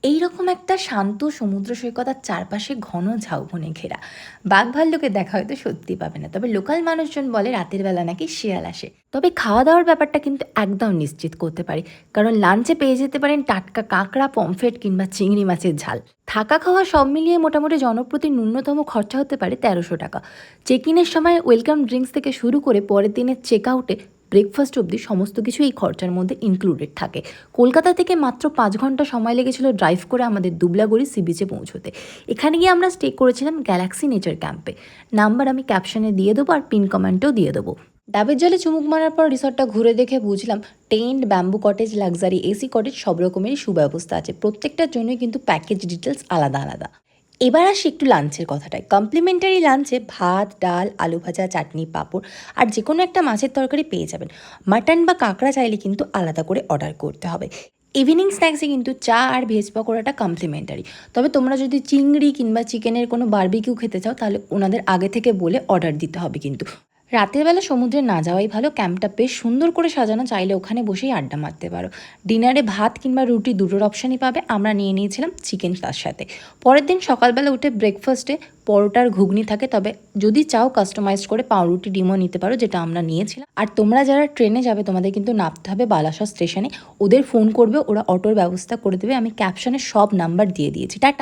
এইরকম একটা শান্ত সমুদ্র সৈকত আর চারপাশে ঘন ঝাউবনে ঘেরা। বাঘ ভাল্লুকের দেখা হয়তো সত্যি পাবে না, তবে লোকাল মানুষজন বলে রাতের বেলা নাকি শিয়াল আসে। তবে খাওয়া দাওয়ার ব্যাপারটা কিন্তু একদম নিশ্চিত করতে পারি, কারণ লাঞ্চে পেয়ে যেতে পারেন টাটকা কাঁকড়া, পমফ্রেট কিংবা চিংড়ি মাছের ঝাল। থাকা খাওয়া সব মিলিয়ে মোটামুটি জনপ্রতি ন্যূনতম খরচা হতে পারে ১৩০০ টাকা। চেক ইনের সময় ওয়েলকাম ড্রিঙ্কস থেকে শুরু করে পরের দিনের চেক আউটে ব্রেকফাস্ট অবধি সমস্ত কিছু এই খরচার মধ্যে ইনক্লুডেড থাকে। কলকাতা থেকে মাত্র ৫ ঘন্টা সময় লেগেছিল ড্রাইভ করে আমাদের দুবলাগড়ি সি বিচে পৌঁছতে। এখানে গিয়ে আমরা স্টে করেছিলাম গ্যালাক্সি নেচার ক্যাম্পে। নাম্বার আমি ক্যাপশনে দিয়ে দেবো আর পিন কমেন্টেও দিয়ে দেবো। ডাবের জলে চুমুক মারার পর রিসর্টটা ঘুরে দেখে বুঝলাম tent, bamboo cottage, luxury AC cottage সব রকমেরই সুব্যবস্থা আছে। প্রত্যেকটার জন্যই কিন্তু প্যাকেজ ডিটেলস আলাদা আলাদা। এবার আসি একটু লাঞ্চের কথাটায়। কমপ্লিমেন্টারি লাঞ্চে ভাত, ডাল, আলু ভাজা, চাটনি, পাঁপড় আর যে কোনো একটা মাছের তরকারি পেয়ে যাবেন। মাটন বা কাঁকড়া চাইলে কিন্তু আলাদা করে অর্ডার করতে হবে। ইভিনিং স্ন্যাক্সে কিন্তু চা আর ভেজ পকোড়াটা কমপ্লিমেন্টারি। তবে তোমরা যদি চিংড়ি কিংবা চিকেনের কোনো বারবিকিউ খেতে চাও তাহলে ওনাদের আগে থেকে বলে অর্ডার দিতে হবে কিন্তু। রাতের বেলা সমুদ্রে না যাওয়াই ভালো, ক্যাম্পটা বেশ সুন্দর করে সাজানো, চাইলে ওখানে বসেই আড্ডা মারতে পারো। ডিনারে ভাত কিংবা রুটি দুটোর অপশানই পাবে, আমরা নিয়ে নিয়েছিলাম চিকেন তার সাথে। পরের দিন সকালবেলা উঠে ব্রেকফাস্টে পরোটার ঘুগনি থাকে, তবে যদি চাও কাস্টমাইজ করে পাউরুটি ডিমও নিতে পারো, যেটা আমরা নিয়েছিলাম। আর তোমরা যারা ট্রেনে যাবে তোমাদের কিন্তু নামতে হবে বালাসর স্টেশনে। ওদের ফোন করবে, ওরা অটোর ব্যবস্থা করে দেবে। আমি ক্যাপশনে সব নাম্বার দিয়ে দিয়েছি। টাটা।